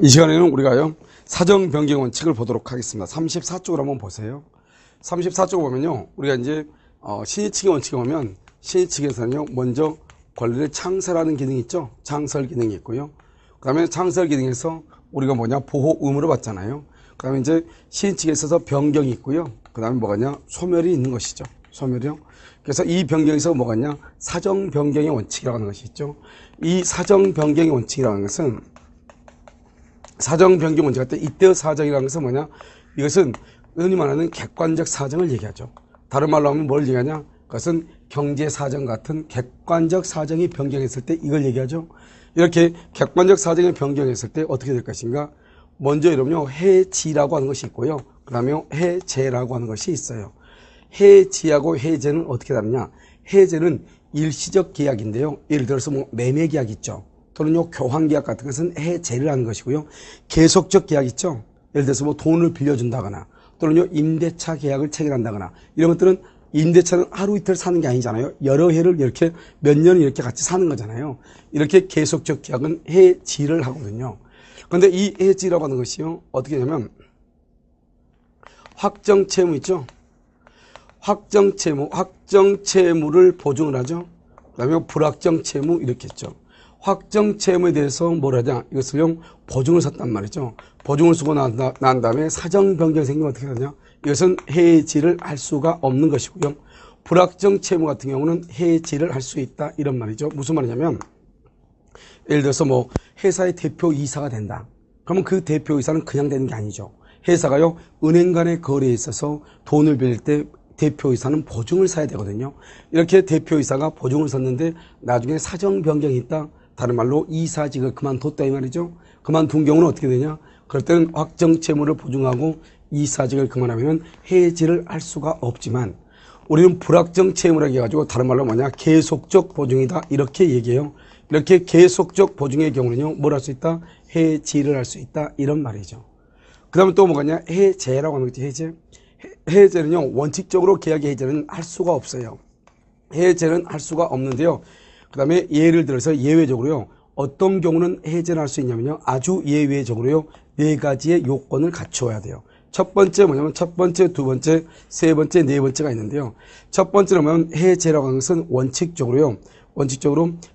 이 시간에는 우리가요, 사정 변경 원칙을 보도록 하겠습니다. 34쪽을 한번 보세요. 34쪽을 보면요, 우리가 이제, 신의칙의 원칙에 보면, 신의칙에서는요, 먼저 권리를 창설하는 기능이 있죠? 창설 기능이 있고요. 그 다음에 창설 기능에서 우리가 뭐냐, 보호 의무를 받잖아요. 그 다음에 이제 신의칙에 있어서 변경이 있고요. 그 다음에 뭐가냐, 소멸이 있는 것이죠. 소멸이요. 그래서 이 변경에서 뭐가냐, 사정 변경의 원칙이라고 하는 것이 있죠. 이 사정 변경의 원칙이라는 것은 사정 변경 원칙 같은 이때의 사정이라는 것은 뭐냐? 이것은 흔히 말하는 객관적 사정을 얘기하죠. 다른 말로 하면 뭘 얘기하냐? 그것은 경제 사정 같은 객관적 사정이 변경했을 때 이걸 얘기하죠. 이렇게 객관적 사정이 변경했을 때 어떻게 될 것인가? 먼저 여러분요, 해지라고 하는 것이 있고요. 그 다음에 해제라고 하는 것이 있어요. 해지하고 해제는 어떻게 다르냐? 해제는 일시적 계약인데요. 예를 들어서 뭐 매매 계약 있죠. 또는요, 교환 계약 같은 것은 해제를 하는 것이고요. 계속적 계약 있죠. 예를 들어서 뭐 돈을 빌려준다거나 또는요, 임대차 계약을 체결한다거나 이런 것들은 임대차는 하루 이틀 사는 게 아니잖아요. 여러 해를 이렇게 몇 년을 이렇게 같이 사는 거잖아요. 이렇게 계속적 계약은 해지를 하거든요. 그런데 이 해지라고 하는 것이요, 어떻게 되냐면 확정 채무 있죠. 확정 채무를 보증을 하죠. 그 다음에 불확정 채무 이렇게 있죠. 확정 채무에 대해서 뭘 하냐, 이것을요, 보증을 섰단 말이죠. 보증을 쓰고 난 다음에 사정 변경이 생기면 어떻게 하냐, 이것은 해지를 할 수가 없는 것이고요. 불확정 채무 같은 경우는 해지를 할 수 있다 이런 말이죠. 무슨 말이냐면, 예를 들어서 뭐 회사의 대표이사가 된다. 그러면 그 대표이사는 그냥 되는 게 아니죠. 회사가요, 은행 간의 거래에 있어서 돈을 빌릴 때 대표이사는 보증을 사야 되거든요. 이렇게 대표이사가 보증을 섰는데 나중에 사정 변경이 있다. 다른 말로 이사직을 그만뒀다 이 말이죠. 그만둔 경우는 어떻게 되냐? 그럴 때는 확정 채무를 보증하고 이사직을 그만하면 해지를 할 수가 없지만, 우리는 불확정 채무라고 해가지고 다른 말로 뭐냐, 계속적 보증이다 이렇게 얘기해요. 이렇게 계속적 보증의 경우는요, 뭘 할 수 있다? 해지를 할 수 있다 이런 말이죠. 그 다음에 또 뭐가냐, 해제라고 하는 거지. 해제는요, 원칙적으로 계약의 해제는 할 수가 없어요. 해제는 할 수가 없는데요. 그 다음에 예를 들어서 예외적으로요, 어떤 경우는 해제를 할 수 있냐면요, 아주 예외적으로요, 4가지의 요건을 갖추어야 돼요. 첫 번째 뭐냐면, 첫 번째, 두 번째, 세 번째, 네 번째가 있는데요. 첫 번째로 보면 해제라고 하는 것은 원칙적으로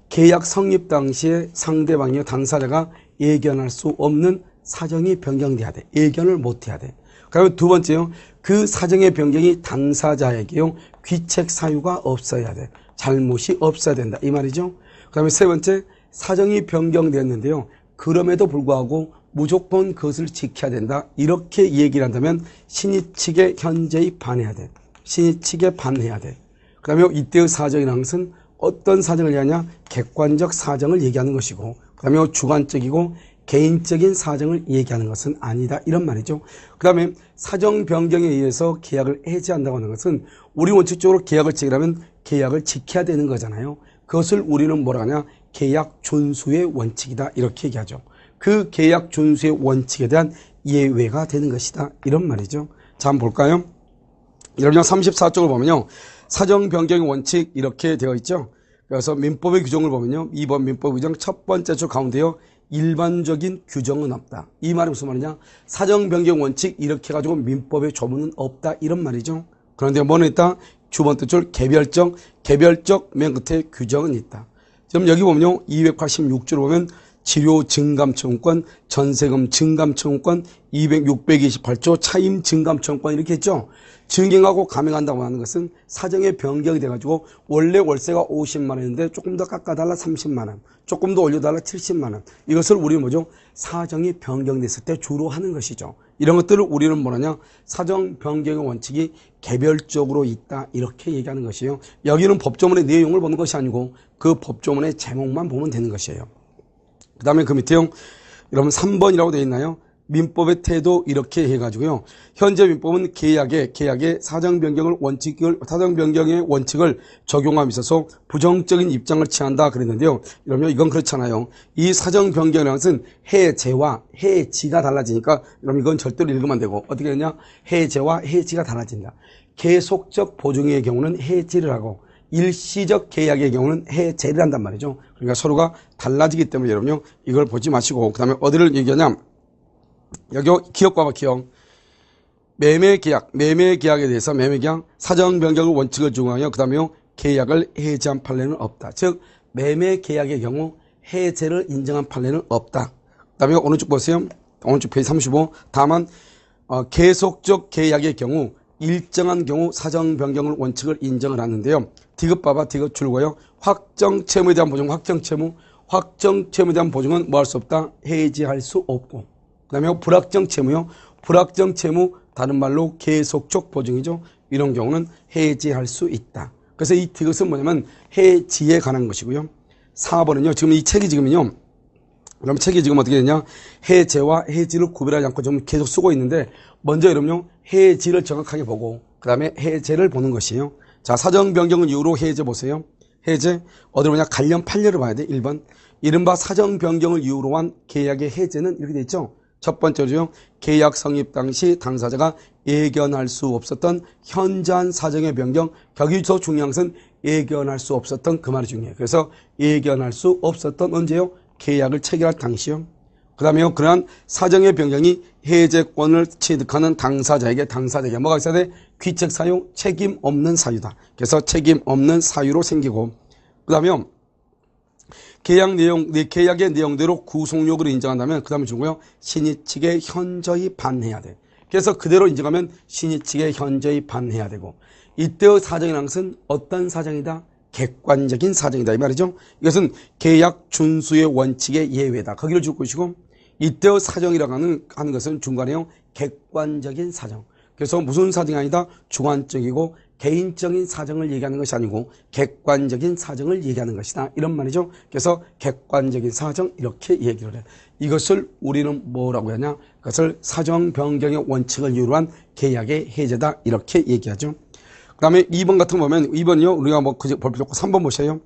계약 성립 당시에 상대방이요, 당사자가 예견할 수 없는 사정이 변경돼야 돼. 예견을 못 해야 돼. 그다음에 두 번째요, 그 사정의 변경이 당사자에게요, 귀책 사유가 없어야 돼. 잘못이 없어야 된다 이 말이죠. 그다음에 세 번째, 사정이 변경되었는데요, 그럼에도 불구하고 무조건 그것을 지켜야 된다 이렇게 얘기를 한다면 신의 측에 현재히 반해야 돼. 신의 측에 반해야 돼. 그 다음에 이때의 사정이라는 것은 어떤 사정을 얘기하냐, 객관적 사정을 얘기하는 것이고, 그 다음에 주관적이고 개인적인 사정을 얘기하는 것은 아니다 이런 말이죠. 그 다음에 사정 변경에 의해서 계약을 해지한다고 하는 것은 우리 원칙적으로 계약을 체결하면 계약을 지켜야 되는 거잖아요. 그것을 우리는 뭐라 하냐, 계약 준수의 원칙이다 이렇게 얘기하죠. 그 계약 준수의 원칙에 대한 예외가 되는 것이다 이런 말이죠. 자, 한번 볼까요? 여러분 34쪽을 보면요, 사정 변경의 원칙 이렇게 되어 있죠. 그래서 민법의 규정을 보면요, 2번 민법 규정 첫 번째 줄 가운데요, 일반적인 규정은 없다. 이 말이 무슨 말이냐, 사정 변경 원칙 이렇게 해가지고 민법의 조문은 없다 이런 말이죠. 그런데 뭐는 있다? 두 번째 줄 개별적 맨 끝에 규정은 있다. 지금 여기 보면요, 286줄 보면 치료 증감 청구권, 전세금 증감 청구권, 628조 차임 증감 청구권 이렇게 했죠. 증경하고 감액한다고 하는 것은 사정의 변경이 돼가지고 원래 월세가 50만 원인데 조금 더 깎아달라 30만 원, 조금 더 올려달라 70만 원. 이것을 우리는 뭐죠? 사정이 변경됐을 때 주로 하는 것이죠. 이런 것들을 우리는 뭐냐냐, 사정 변경의 원칙이 개별적으로 있다 이렇게 얘기하는 것이에요. 여기는 법조문의 내용을 보는 것이 아니고 그 법조문의 제목만 보면 되는 것이에요. 그 다음에 그 밑에요, 여러분 3번이라고 되어 있나요? 민법의 태도 이렇게 해가지고요, 현재 민법은 계약의 사정 변경의 원칙을 적용함에 있어서 부정적인 입장을 취한다 그랬는데요. 여러분 이건 그렇잖아요. 이 사정 변경이라는 것은 해제와 해지가 달라지니까 여러분 이건 절대로 읽으면 안 되고, 어떻게 되냐, 해제와 해지가 달라진다. 계속적 보증의 경우는 해지를 하고 일시적 계약의 경우는 해제를 한단 말이죠. 그러니까 서로가 달라지기 때문에 여러분요, 이걸 보지 마시고, 그 다음에 어디를 얘기하냐, 여기 기억 봐봐, 기억. 매매계약에 대해서 매매계약 사정 변경을 원칙을 적용하여 그 다음에 계약을 해제한 판례는 없다. 즉 매매계약의 경우 해제를 인정한 판례는 없다. 그 다음에 오른쪽 보세요. 오른쪽 페이지 35. 다만 계속적 계약의 경우 일정한 경우 사정 변경을 원칙을 인정을 하는데요. 디귿 봐봐. 디귿 줄고요. 확정 채무에 대한 보증, 확정 채무에 대한 보증은 뭐 할 수 없다? 해지할 수 없고. 그 다음에 불확정 채무요. 불확정 채무, 다른 말로 계속적 보증이죠. 이런 경우는 해지할 수 있다. 그래서 이 디귿은 뭐냐면 해지에 관한 것이고요. 4번은요. 지금 이 책이 지금은요. 그럼 책이 지금 어떻게 되냐? 해제와 해지를 구별하지 않고 좀 계속 쓰고 있는데, 먼저 여러분요, 해지를 정확하게 보고 그 다음에 해제를 보는 것이에요. 자, 사정 변경을 이유로 해제 보세요. 해제 어디로 보냐? 관련 판례를 봐야 돼. 1번. 이른바 사정 변경을 이유로 한 계약의 해제는 이렇게 돼 있죠. 첫 번째로요. 계약 성립 당시 당사자가 예견할 수 없었던 현저한 사정의 변경, 여기서 중요한 것은 예견할 수 없었던 그 말이 중요해요. 그래서 예견할 수 없었던 언제요? 계약을 체결할 당시요. 그 다음에요. 그러한 사정의 변경이 해제권을 취득하는 당사자에게 뭐가 있어야 돼? 귀책 사유, 책임 없는 사유다. 그래서 책임 없는 사유로 생기고, 그 다음에요. 계약의 내용대로 구속력을 인정한다면 그 다음에 주고요. 신의 측에 현저히 반해야 돼. 그래서 그대로 인정하면 신의 측에 현저히 반해야 되고, 이때의 사정이라는 것은 어떤 사정이다? 객관적인 사정이다 이 말이죠. 이것은 계약 준수의 원칙의 예외다. 거기를 줄 것이고, 이때의 사정이라고 하는 것은 중간에요. 객관적인 사정. 그래서 무슨 사정이 아니다? 주관적이고 개인적인 사정을 얘기하는 것이 아니고 객관적인 사정을 얘기하는 것이다. 이런 말이죠. 그래서 객관적인 사정 이렇게 얘기를 해. 이것을 우리는 뭐라고 하냐? 그것을 사정 변경의 원칙을 이유로 한 계약의 해제다. 이렇게 얘기하죠. 그 다음에 2번 같은 거 보면 2번이요. 우리가 뭐 볼 필요 없고 3번 보세요.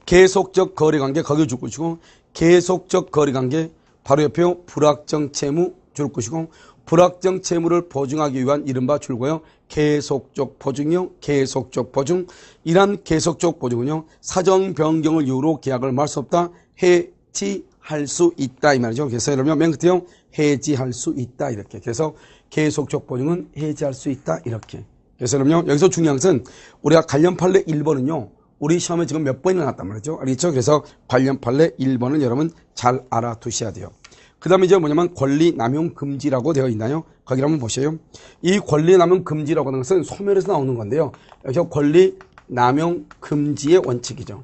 계속적 거래관계 거기 줄 것이고, 계속적 거래관계 바로 옆에요. 불확정 채무 줄 것이고, 불확정 채무를 보증하기 위한 이른바 줄고요. 계속적 보증이요. 계속적 보증. 이러한 계속적 보증은요. 사정 변경을 이유로 계약을 말 수 없다. 해지할 수 있다 이 말이죠. 그래서 여러분 맨 끝에요. 해지할 수 있다 이렇게. 그래서 계속적 보증은 해지할 수 있다 이렇게. 그래서 여러분요. 여기서 중요한 것은 우리가 관련 판례 1번은요. 우리 시험에 지금 몇 번이나 났단 말이죠. 알겠죠? 그래서 관련 판례 1번은 여러분 잘 알아두셔야 돼요. 그 다음에 이제 뭐냐면 권리 남용 금지라고 되어 있나요? 거기 한번 보세요. 이 권리 남용 금지라고 하는 것은 소멸에서 나오는 건데요. 여기서 권리 남용 금지의 원칙이죠.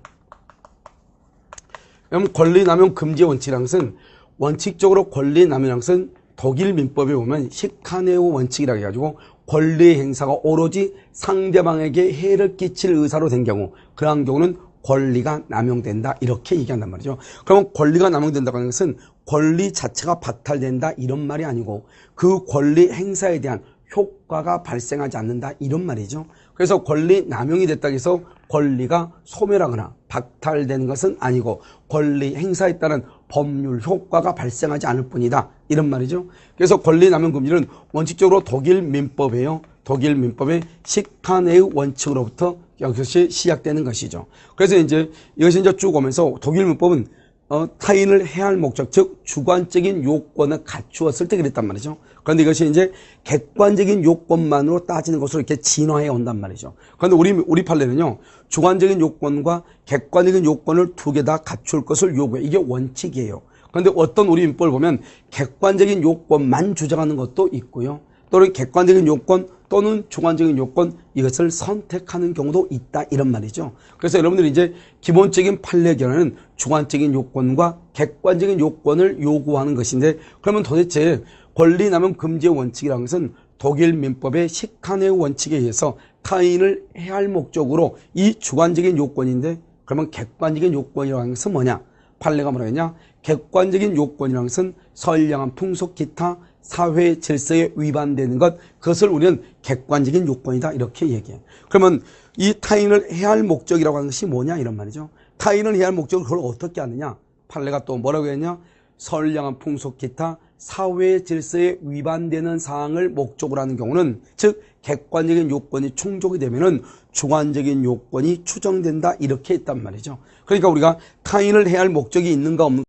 그럼 권리 남용 금지의 원칙이라는 것은 원칙적으로 권리 남용이라는 것은 독일 민법에 보면 시카네오 원칙이라고 해가지고 권리 행사가 오로지 상대방에게 해를 끼칠 의사로 된 경우, 그러한 경우는 권리가 남용된다 이렇게 얘기한단 말이죠. 그러면 권리가 남용된다고 하는 것은 권리 자체가 박탈된다 이런 말이 아니고 그 권리 행사에 대한 효과가 발생하지 않는다 이런 말이죠. 그래서 권리 남용이 됐다고 해서 권리가 소멸하거나 박탈되는 것은 아니고 권리 행사에 따른 법률 효과가 발생하지 않을 뿐이다 이런 말이죠. 그래서 권리 남용 금지는 원칙적으로 독일 민법이에요. 독일 민법의 시카네의 원칙으로부터 여기서 시작되는 것이죠. 그래서 이제 이것이 이제 쭉 오면서 독일 민법은 타인을 해할 목적, 즉 주관적인 요건을 갖추었을 때 그랬단 말이죠. 그런데 이것이 이제 객관적인 요건만으로 따지는 것으로 이렇게 진화해 온단 말이죠. 그런데 우리 판례는요, 주관적인 요건과 객관적인 요건을 두 개 다 갖출 것을 요구해. 이게 원칙이에요. 그런데 어떤 우리 민법을 보면 객관적인 요건만 주장하는 것도 있고요. 또는 객관적인 요건 또는 주관적인 요건 이것을 선택하는 경우도 있다 이런 말이죠. 그래서 여러분들이 이제 기본적인 판례 결과는 주관적인 요건과 객관적인 요건을 요구하는 것인데, 그러면 도대체 권리 남용 금지의 원칙이라는 것은 독일 민법의 시카네의 원칙에 의해서 타인을 해할 목적으로 이 주관적인 요건인데, 그러면 객관적인 요건이라고 하는 것은 뭐냐? 판례가 뭐라고 했냐? 객관적인 요건이라는 것은 선량한 풍속 기타 사회 질서에 위반되는 것, 그것을 우리는 객관적인 요건이다 이렇게 얘기해요. 그러면 이 타인을 해할 목적이라고 하는 것이 뭐냐 이런 말이죠. 타인을 해할 목적을 그걸 어떻게 하느냐? 판례가 또 뭐라고 했냐? 선량한 풍속 기타 사회 질서에 위반되는 사항을 목적으로 하는 경우는 즉 객관적인 요건이 충족이 되면은 주관적인 요건이 추정된다 이렇게 했단 말이죠. 그러니까 우리가 타인을 해야 할 목적이 있는가 없는가